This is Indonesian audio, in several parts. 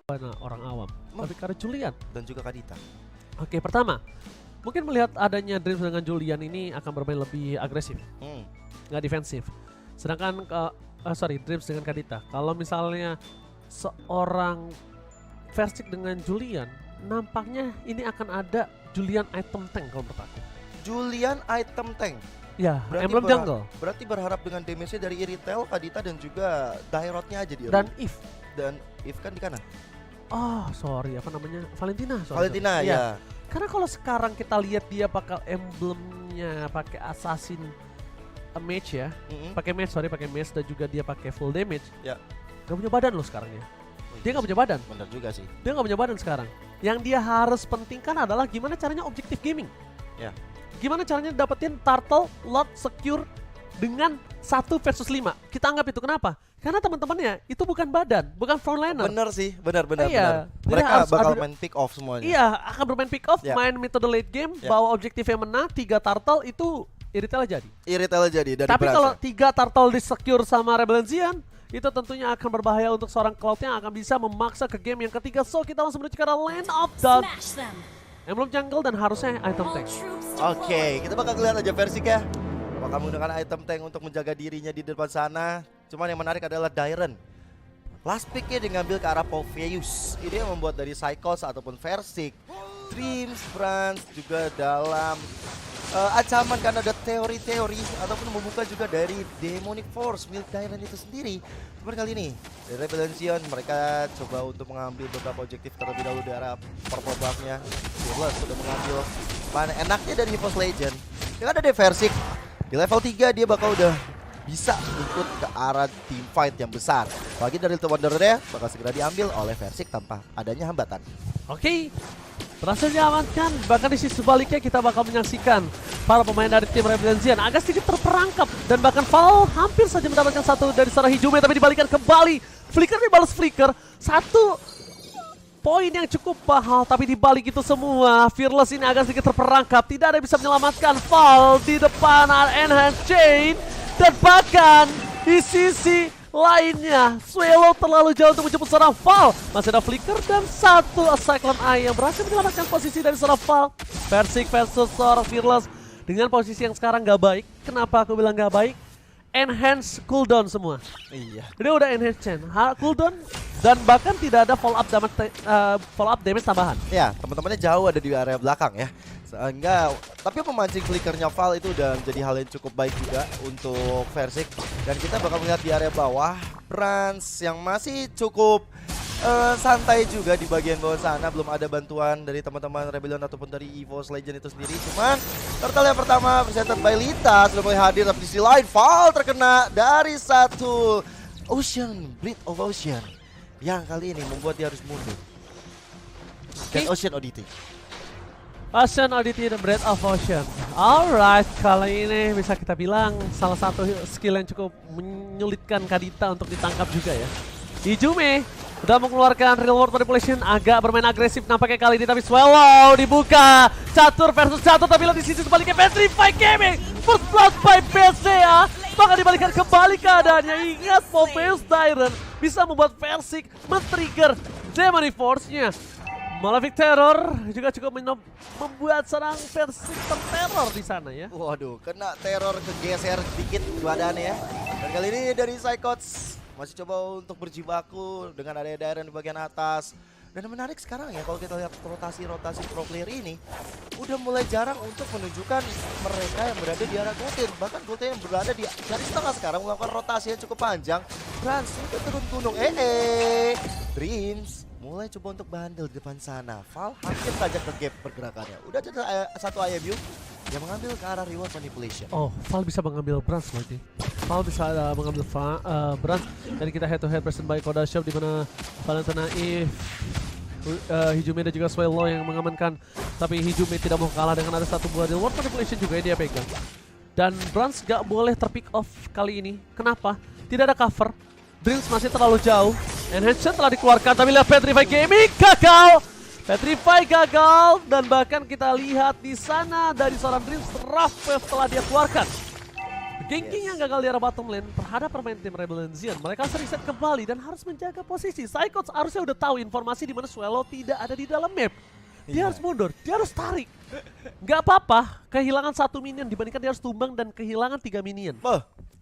orang awam, tapi karena Julian dan juga Kadita. Oke, pertama, mungkin melihat adanya Dreams dengan Julian ini akan bermain lebih agresif, nggak defensif. Sedangkan Dreams dengan Kadita. Kalau misalnya seorang Versik dengan Julian, nampaknya ini akan ada Julian item tank kalau menurut aku. Julian item tank. Ya, emblem jungle. Berarti berharap dengan damage-nya dari Iritel, Kadita dan juga Dairotnya aja dia. Dan Eve. Dan Eve kan di kanan. Oh, sorry, apa namanya? Valentina. Valentina, ya. Karena kalau sekarang kita lihat dia pakai emblemnya, pakai assassin mage ya. Pakai mage dan juga dia pakai full damage. Ya. Gak punya badan loh sekarang ya. Dia gak punya badan. Benar juga sih. Dia gak punya badan sekarang. Yang dia harus pentingkan adalah gimana caranya objektif gaming. Ya. Gimana caranya dapetin turtle, lot, secure dengan 1 versus 5. Kita anggap itu kenapa? Karena teman-temannya itu bukan badan, bukan frontliner. Bener sih, benar. Iya. Mereka bakal main pick off semuanya. Iya, akan bermain pick off, main metode late game, bawa objektifnya menang, 3 turtle itu Iritel jadi. Dari tapi kalau 3 turtle di secure sama Rebellion, itu tentunya akan berbahaya untuk seorang Cloud yang akan bisa memaksa ke game yang ketiga. So kita langsung menuju ke arah Land of Dawn, emblem jungle dan harusnya item tank. Oke, kita bakal lihat aja Versik ya. Bakal menggunakan item tank untuk menjaga dirinya di depan sana. Cuman yang menarik adalah Dairen. Last picknya dia ngambil ke arah Popheus. Ini yang membuat dari Cycles ataupun Versik, Dreams, Brans juga dalam ancaman karena ada teori-teori ataupun membuka juga dari Demonic Force milik Dairen itu sendiri. Cuman kali ini dari Rebellion mereka coba untuk mengambil beberapa objektif terlebih dahulu dari arah purple buff-nya. Fearless sudah mengambil mana enaknya dari Hipos Legend. Yang ada di Versik di level 3 dia bakal udah bisa ikut ke arah team fight yang besar. Bagi dari Little Wanderer bakal segera diambil oleh Versik tanpa adanya hambatan. Oke, berhasil diamankan. Bahkan di sisi sebaliknya kita bakal menyaksikan para pemain dari tim Rebellion agak sedikit terperangkap. Dan bahkan Val hampir saja mendapatkan satu dari seorang Hijume, tapi dibalikan kembali. Flicker dibalas Flicker. Satu poin yang cukup mahal, tapi dibalik itu semua Fearless ini agak sedikit terperangkap. Tidak ada yang bisa menyelamatkan Val di depan Enhanced Chain. Dan bahkan di sisi lainnya Swallow terlalu jauh untuk menjemput seorang Val. Masih ada Flicker dan satu Cyclone Eye yang berhasil menyelamatkan posisi dari seorang Val. Versik versus seorang Fearless dengan posisi yang sekarang gak baik. Kenapa aku bilang gak baik? Enhance cooldown semua. Iya. Dia udah enhance chain, cooldown dan bahkan tidak ada follow up damage tambahan. Ya, teman-temannya jauh ada di area belakang ya. Sehingga tapi memancing flickernya Val itu udah menjadi hal yang cukup baik juga untuk Versik. Dan kita bakal melihat di area bawah Brans yang masih cukup santai juga di bagian bawah sana. Belum ada bantuan dari teman-teman Rebellion ataupun dari EVOS Legend itu sendiri. Cuman turtle yang pertama presented by Lita sudah mulai hadir, tapi di sisi lain Val terkena dari satu Ocean Bleed of Ocean yang kali ini membuat dia harus mundur. Dan Ocean Oddity. Ocean Oddity dan Breath of Ocean. Alright, kali ini bisa kita bilang salah satu skill yang cukup menyulitkan Kadita untuk ditangkap juga ya. Hijume udah mengeluarkan real world manipulation, agak bermain agresif nampaknya kali ini, tapi Swallow dibuka catur versus catur, tapi lihat di sisi sebaliknya Petrify Gaming first blood by PSA, maka dibalikan kembali keadaannya. Ingat Popheus Dairen bisa membuat Versik men-trigger Demonic Force-nya. Malefic Terror juga cukup membuat serang Versik terteror di sana ya. Waduh, kena teror kegeser dikit badannya ya. Dan kali ini dari Psychots masih coba untuk berjibaku dengan ada Dairen di bagian atas. Dan menarik sekarang ya kalau kita lihat rotasi-rotasi pro player ini udah mulai jarang untuk menunjukkan mereka yang berada di arah Golden. Bahkan Golden yang berada di garis tengah sekarang melakukan rotasi yang cukup panjang. Brans itu turun gunung. Dreams mulai coba untuk bandel di depan sana. Val hampir saja ke gap pergerakannya. Udah ada satu IMU yang mengambil ke arah reward manipulation. Oh, Val bisa mengambil Brans lagi. Val bisa mengambil Brans. Dan kita head to head present by Koda Shop, di mana Valentina Eve, Hijume dan juga Swallow yang mengamankan. Tapi Hijume tidak mau kalah dengan ada satu buah reward manipulation juga yang dia pegang. Dan Brans gak boleh terpick off kali ini. Kenapa? Tidak ada cover. Dreams masih terlalu jauh. Enhancement telah dikeluarkan, tapi lihat Petrify Gaming gagal. Petrify gagal, dan bahkan kita lihat di sana dari seorang Dreams Rough Wave telah dia keluarkan. Ganking yang gagal di arah bottom lane terhadap permain tim Rebellion Zion. Mereka harus reset kembali dan harus menjaga posisi. Psychots harusnya udah tahu informasi di mana Swallow tidak ada di dalam map. Dia harus mundur, dia harus tarik. Gak apa-apa, kehilangan 1 minion dibandingkan dia harus tumbang dan kehilangan 3 minion.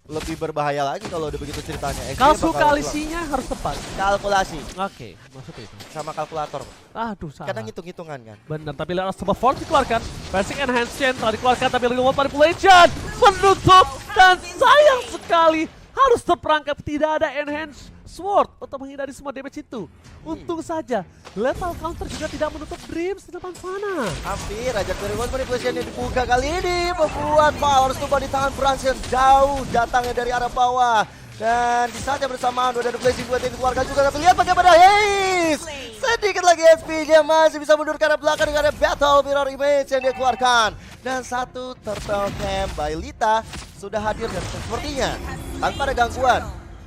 Lebih berbahaya lagi kalau udah begitu ceritanya. Kalau kalkulasinya harus tepat. Kalkulasi. Oke, maksudnya itu. Sama kalkulator. Aduh, salah. Kadang hitung-hitungan kan. Benar, tapi lihat sebuah force dikeluarkan. Basic enhance chain telah dikeluarkan, tapi real world manipulation menutup dan sayang sekali harus terperangkap tidak ada enhance sword untuk menghindari semua damage itu. Untung saja lethal counter juga tidak menutup Dreams di depan sana. Hampir aja dari one manipulation yang dibuka kali ini membuat Paul harus tumpah di tangan Brans yang jauh datangnya dari arah bawah. Dan di saat yang bersamaan udah ada blazing duet yang dikeluarkan juga, tapi lihat bagaimana Haze sedikit lagi SP-nya masih bisa mundur ke arah belakang dengan ada battle mirror image yang dia keluarkan. Dan satu turtle camp by Lita sudah hadir dan sepertinya tanpa ada gangguan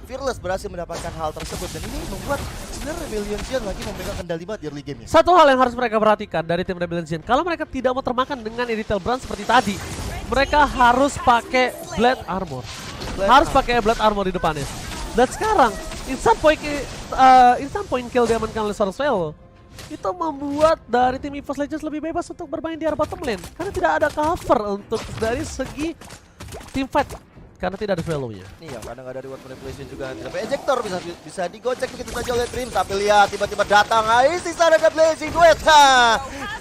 Fearless berhasil mendapatkan hal tersebut, dan ini membuat sebenarnya Rebellion Zion lagi memegang kendali banget di early game-nya. Satu hal yang harus mereka perhatikan dari tim Rebellion Zion, kalau mereka tidak mau termakan dengan Irithel Brand seperti tadi, mereka harus pakai Blade Armor. Pakai Blade Armor di depannya. Dan sekarang instant point kill diamankan oleh Swallow itu membuat dari tim EVOS Legends lebih bebas untuk bermain di arah bottom lane karena tidak ada cover untuk dari segi team fight. Karena tidak ada Swallow-nya. Iya, kadang ada reward manipulation juga. Tapi ejector bisa digocek begitu saja oleh Dreams. Tapi lihat tiba-tiba datang di sana ada blazing duet.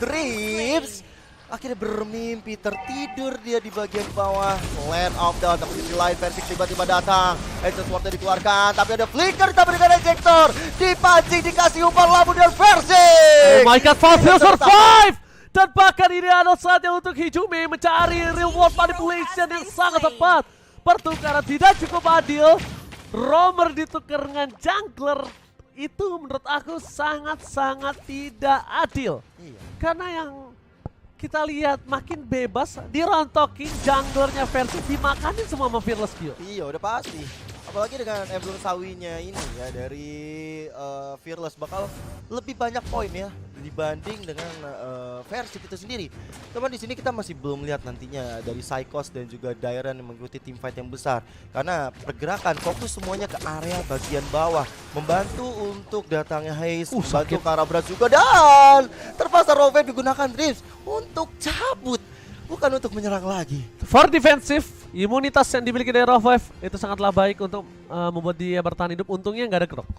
Dreams akhirnya bermimpi tertidur dia di bagian bawah. Land of down, tapi di sisi lain Versik tiba-tiba datang. Ejector swordnya dikeluarkan, tapi ada flicker tapi dengan ejector. Dipancing, dikasih umpan labu dan Versik. Oh my god, Fazil survive! Dan bahkan ini adalah saatnya untuk Hijumi mencari real world manipulation yang sangat tepat. Pertukaran tidak cukup adil. Roamer ditukar dengan jungler. Itu menurut aku sangat-sangat tidak adil. Iya. Karena yang kita lihat makin bebas dirontokin junglernya versi dimakanin semua sama Fearless Q. Iya, udah pasti. Apalagi dengan emblem sawinya ini ya dari Fearless bakal lebih banyak poin ya dibanding dengan versi itu sendiri. Cuman di sini kita masih belum lihat nantinya dari Psychos dan juga Dairon yang mengikuti tim fight yang besar. Karena pergerakan fokus semuanya ke area bagian bawah, membantu untuk datangnya Haze, membantu Karabras juga, dan terpaksa Roven digunakan Dreams untuk cabut, bukan untuk menyerang lagi. For defensive, imunitas yang dimiliki dari Rovev itu sangatlah baik untuk membuat dia bertahan hidup. Untungnya nggak ada grok.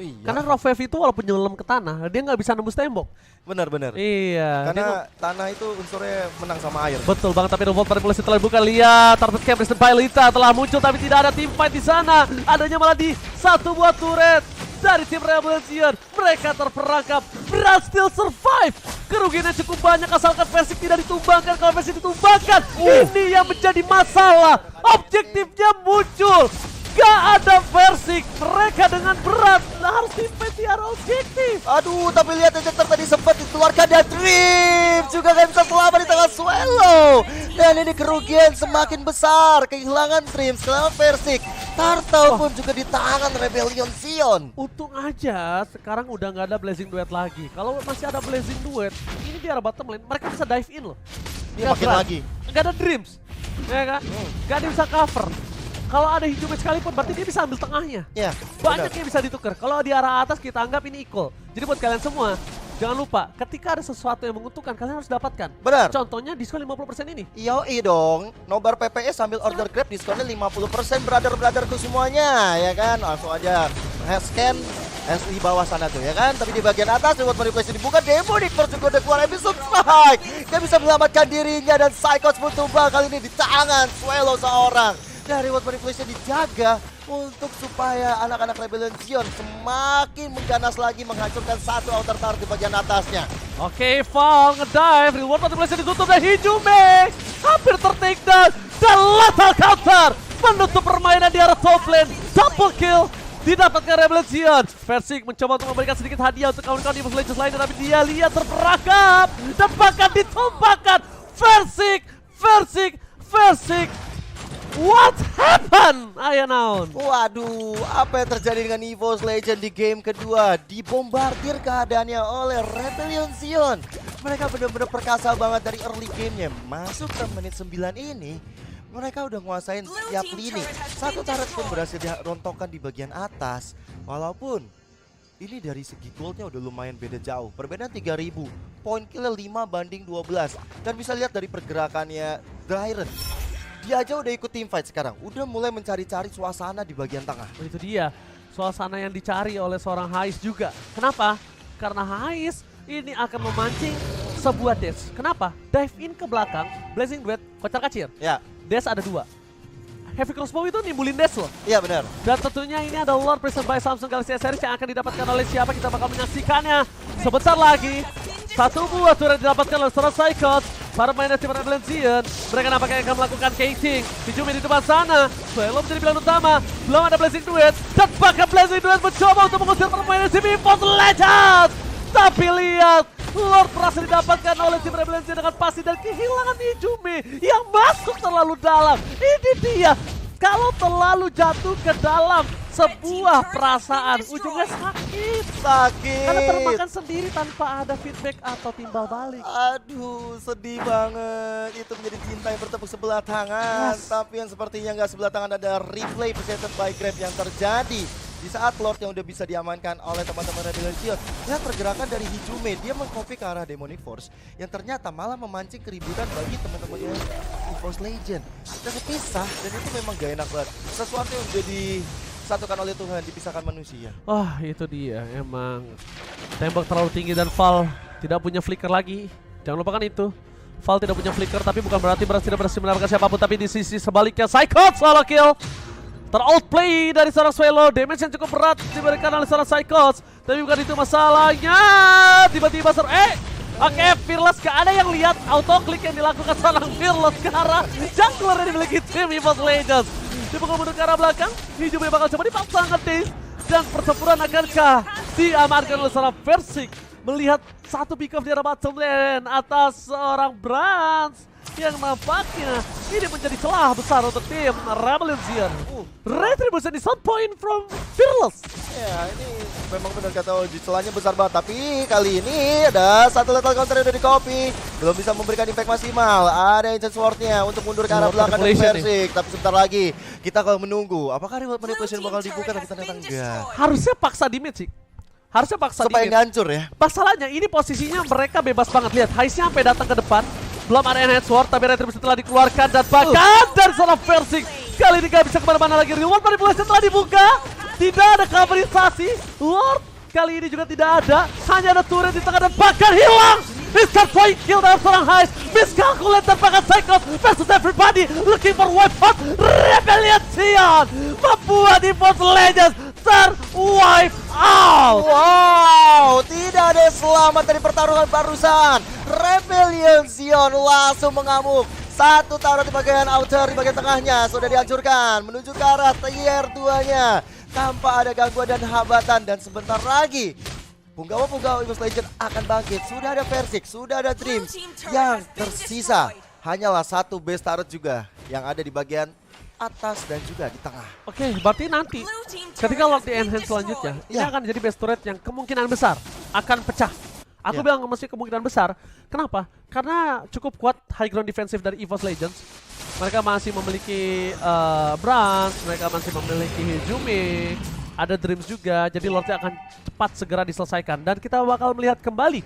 Iya. Karena Rovev itu walaupun nyelam ke tanah, dia nggak bisa nembus tembok. Benar-benar. Iya. Karena tanah itu unsurnya menang sama air. Betul banget, tapi revolt manipulasi telah dibuka. Lihat, target camp Resident Pilota telah muncul, tapi tidak ada team fight di sana. Adanya malah di satu buah turret dari tim Rebellion Zion. Mereka terperangkap, Brand still survive. Kerugiannya cukup banyak asalkan Versik tidak ditumbangkan. Kalau Versik ditumbangkan, ini yang menjadi masalah. Objektifnya muncul. Gak ada Versik, mereka dengan berat harus tim-fight di arah objektif. Aduh, tapi lihat ejector tadi sempat dikeluarkan dan Dream juga gak bisa selamat di tengah Swallow. Dan ini kerugian semakin besar, kehilangan Dream, kehilangan Versik. Turtle pun juga di tangan Rebellion Zion. Untung aja sekarang udah gak ada Blazing Duet lagi. Kalau masih ada Blazing Duet, ini di arah bottom lane, mereka bisa dive in loh. Dia makin lagi. Gak ada Dreams, ya kan? Gak ada yang bisa cover. Kalau ada Hijumi sekalipun berarti dia bisa ambil tengahnya. Ya, banyak yang bisa ditukar. Kalau di arah atas kita anggap ini equal. Jadi buat kalian semua, jangan lupa ketika ada sesuatu yang menguntungkan kalian harus dapatkan. Benar. Contohnya diskon 50% ini. Yoi dong, nobar PPS sambil order Grab diskonnya 50% brother-brotherku semuanya, ya kan? Langsung aja scan di bawah sana tuh, ya kan? Tapi di bagian atas reward manipulation dibuka, Demonic Force juga udah keluar episode 5. Dia bisa menyelamatkan dirinya dan Psychos pun tumbang kali ini di tangan Swallow seorang. Dan reward manipulation dijaga untuk supaya anak-anak Rebellion Zion semakin mengganas lagi menghancurkan satu outer tower di bagian atasnya. Oke, Val ngedive, reward manipulation ditutup dan Hijumi hampir ter-take down dan lethal counter menutup permainan di arah top lane. Double kill didapatkan Rebellion Zion. Versik mencoba untuk memberikan sedikit hadiah untuk kawan-kawan di EVOS Legends lainnya, tapi dia lihat terperangkap dan bahkan ditumbangkan. Versik. What happened? Ayo naon. Waduh, apa yang terjadi dengan EVOS Legend di game kedua? Dibombardir keadaannya oleh Rebellion Zion. Mereka benar-benar perkasa banget dari early gamenya. Masuk ke menit 9 ini, Mereka udah nguasain setiap lini. Satu turret pun berhasil dirontokkan di bagian atas. Walaupun ini dari segi goldnya udah lumayan beda jauh. Perbedaan 3000. Point killnya 5-12. Dan bisa lihat dari pergerakannya Dryren. Dia aja udah ikut team fight sekarang. Udah mulai mencari-cari suasana di bagian tengah. Oh, itu dia. Suasana yang dicari oleh seorang Hais juga. Kenapa? Karena Hais ini akan memancing sebuah dash. Kenapa? Dive in ke belakang, Blazing Duet, kocar kacir. Ya. Dash ada 2. Heavy Crossbow itu nimbulin dash loh. Iya benar. Dan tentunya ini ada Lord Prison by Samsung Galaxy Series yang akan didapatkan oleh siapa, kita bakal menyaksikannya sebentar lagi. Satu buah turret didapatkan oleh seorang Psychos. Para pemain tim Rebellion, mereka nampaknya akan melakukan casing. Hijumi di depan sana. Swallow menjadi pilihan utama. Belum ada Blazing Duet. Dan bahkan Blazing Duet mencoba untuk mengusir para pemain tim EVOS Legends. Tapi lihat, Lord berhasil didapatkan oleh tim Rebellion dengan pasti dan kehilangan Hijumi yang masuk terlalu dalam. Ini dia. Kalau terlalu jatuh ke dalam sebuah perasaan, ujungnya sakit. Karena termakan sendiri tanpa ada feedback atau timbal balik. Aduh, sedih banget. Itu menjadi cinta yang bertepuk sebelah tangan. Yes. Tapi yang sepertinya nggak sebelah tangan, ada replay presented by Grab yang terjadi di saat Lord yang udah bisa diamankan oleh teman-teman Rebellion. Lihat pergerakan dari Hijumi, dia mengcopy ke arah Demonic Force yang ternyata malah memancing keributan bagi teman-temannya EVOS Legend. Dan pisah, dan itu memang gak enak banget. Sesuatu yang udah disatukan oleh Tuhan, dipisahkan manusia. Wah, itu dia. Emang tembak terlalu tinggi dan Val tidak punya flicker lagi. Jangan lupakan itu. Val tidak punya flicker, tapi bukan berarti tidak berhasil mendapatkan siapapun. Tapi di sisi sebaliknya, Psychos solo kill. Ter-outplay dari seorang Swallow, damage yang cukup berat diberikan oleh seorang Psychos. Tapi bukan itu masalahnya. Tiba-tiba oke, Fearless gak ada yang lihat auto-click yang dilakukan seorang Fearless ke arah jungler yang dimiliki tim EVOS Legends. Dipukul mundur ke arah belakang, Hijumi bakal coba dipaksa ngetis. Dan pertempuran akankah diamankan oleh seorang Versik. Melihat satu pick off di arah bottom lane atas seorang Brans. Yang nampaknya ini menjadi celah besar untuk tim Rebellion. Retribution is on point from Fearless. Ya, ini memang benar kata Oji, celahnya besar banget. Tapi kali ini ada satu lethal counter yang udah di copy. Belum bisa memberikan impact maksimal. Ada Ancient Sword-nya untuk mundur ke arah belakang dari Versik. Tapi sebentar lagi kita akan menunggu. Apakah Reward Manipulation bakal dibuka, tapi ternyata enggak. Harusnya paksa damage sih. Harusnya paksa supaya damage. nggak hancur ya. Masalahnya ini posisinya mereka bebas banget. Lihat, Haisnya sampai datang ke depan. Belum ada Enhanced Sword, tapi Retribution telah dikeluarkan. Dan bahkan dari seorang Versik kali ini gak bisa kemana-mana lagi. Reward Manipulation telah dibuka. Tidak ada kaverisasi. Lord kali ini juga tidak ada. Hanya ada turret di tengah dan bahkan hilang. Instant point kill dari seorang Hais. Miscalculate dan bahkan Psychos versus everybody. Looking for weapon. Rebellion membuat EVOS Legends ter-wipe out. Wow, tidak ada yang selamat dari pertarungan barusan. Rebellion Zion langsung mengamuk. Satu taruh di bagian outer, di bagian tengahnya sudah dihancurkan. Menuju ke arah tier 2-nya. Tanpa ada gangguan dan hambatan. Dan sebentar lagi punggawa-punggawa EVOS Legend akan bangkit. Sudah ada Versik, sudah ada Dream. Yang tersisa hanyalah satu base turret juga yang ada di bagian atas dan juga di tengah. Oke, berarti nanti ketika Lord di enhance selanjutnya, ini akan jadi base turret yang kemungkinan besar akan pecah. Aku bilang mesti kemungkinan besar. Kenapa? Karena cukup kuat high ground defensive dari EVOS Legends. Mereka masih memiliki Brans, mereka masih memiliki Hijumi, ada Dreams juga. Jadi Lordnya akan cepat segera diselesaikan. Dan kita bakal melihat kembali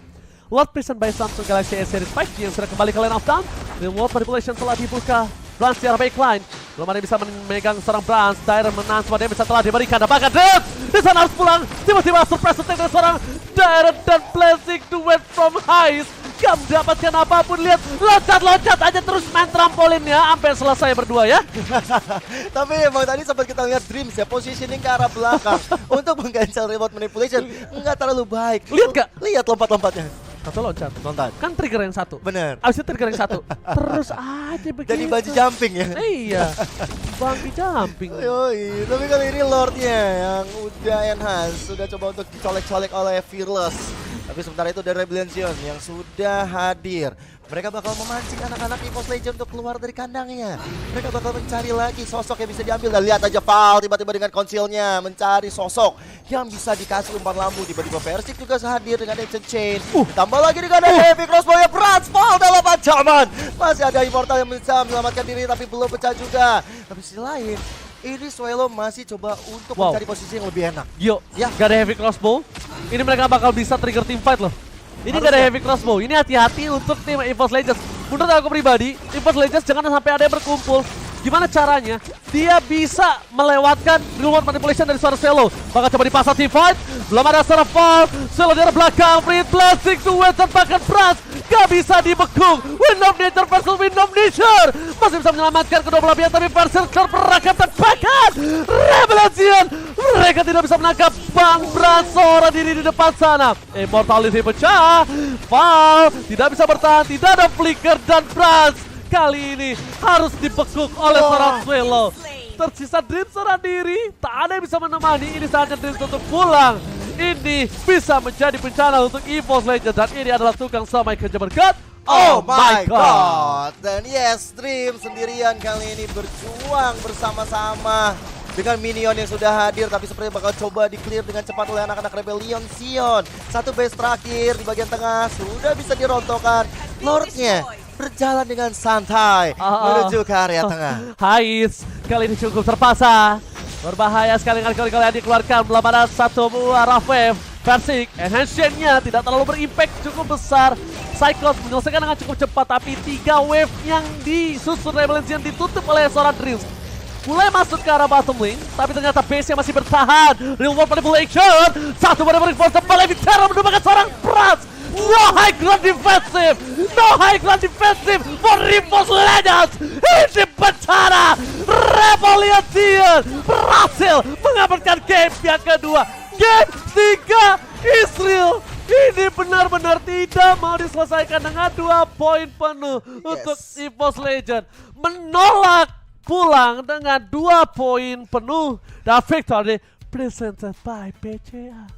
Lord Prison by Samsung Galaxy S Series 5 yang sudah kembali ke lane of down. Reward Manipulation telah dibuka. Brans di arah backline. Belum ada yang bisa memegang seorang Brans. Dairen menang, semua damage telah diberikan. Apakah Dream di sana harus pulang? Tiba-tiba surprise attack dari seorang Dairen dan Blazing Duet from Hais. Gak mendapatkan apapun. Lihat, loncat-loncat aja terus main trampolinnya sampai selesai berdua ya. Tapi emang tadi sempat kita lihat Dreams ya, positioning ke arah belakang untuk menggancel Reward Manipulation nggak terlalu baik. Lihat gak? Lihat lompat-lompatnya. Satu loncat. Loncat. Kan trigger yang satu. Bener. Abis itu trigger yang satu. Terus aja begitu. Jadi baju jumping ya. Iya. Bungee jumping. Yoi, tapi kali ini Lordnya yang udah enhance sudah coba untuk dicolek-colek oleh Fearless. Tapi sementara itu dari Rebellion yang sudah hadir. Mereka bakal memancing anak-anak EVOS Legend untuk keluar dari kandangnya. Mereka bakal mencari lagi sosok yang bisa diambil. Dan lihat aja Val tiba-tiba dengan konsilnya mencari sosok yang bisa dikasih umpan lambung. Tiba-tiba Versik juga hadir dengan Ancient Chain. Tambah lagi dengan Heavy Crossbow yang berat. Val dalam ancaman. Masih ada Immortal yang bisa menyelamatkan diri tapi belum pecah juga. Tapi sisi lain, ini Swallow masih coba untuk mencari posisi yang lebih enak. Yo, Ya. gak ada heavy crossbow. Ini mereka bakal bisa trigger team fight loh. Ini gak ada Harusnya. heavy crossbow. Ini hati-hati untuk tim EVOS Legends. Menurut aku pribadi, EVOS Legends jangan sampai ada yang berkumpul. Gimana caranya dia bisa melewatkan remote manipulation dari suara Swallow. Bakal coba dipasang team fight. Belum ada suara Fall. Swallow dari belakang. Free plastic to Western bahkan Franz. Gak bisa dibekuk. Wind of Nature versus Wind of Nature. Masih bisa menyelamatkan kedua belah pihak. Tapi Versus terperangkap terpakat. Rebellion. Mereka tidak bisa menangkap Bang Brans seorang diri di depan sana. Immortality pecah. Fall tidak bisa bertahan. Tidak ada flicker dan Brans kali ini harus dibekuk oleh seorang Swallow. Tersisa Dream seorang diri. Tak ada yang bisa menemani. Ini saatnya Dream untuk pulang. Ini bisa menjadi bencana untuk EVOS Legends. Dan ini adalah tukang samai kejeberkat. Oh my god. Dan yes, Dream sendirian kali ini berjuang bersama-sama dengan minion yang sudah hadir. Tapi seperti bakal coba di-clear dengan cepat oleh anak-anak Rebellion Sion. Satu base terakhir di bagian tengah sudah bisa dirontokkan. Lordnya berjalan dengan santai menuju ke area tengah. Hais kali ini cukup terpaksa. Berbahaya sekali kali yang dikeluarkan. Belum ada satu buah Rafev. Versik enhance-nya tidak terlalu berimpact cukup besar. Cyclops menyelesaikan dengan cukup cepat. Tapi 3 wave yang disusun Rebellion ditutup oleh seorang Dreams. Mulai masuk ke arah bottom lane, tapi ternyata base-nya masih bertahan. Real World Manipulation. Satu dari Force kembali bicara menumbangkan seorang Franz. No high ground defensive. No high ground defensive for EVOS Legends. Ini bencana. Rebellion berhasil mengamankan game yang kedua. Game 3 Israel. Ini benar-benar tidak mau diselesaikan dengan 2 poin penuh untuk EVOS Legends. Menolak pulang dengan 2 poin penuh dan victory presented by BCA.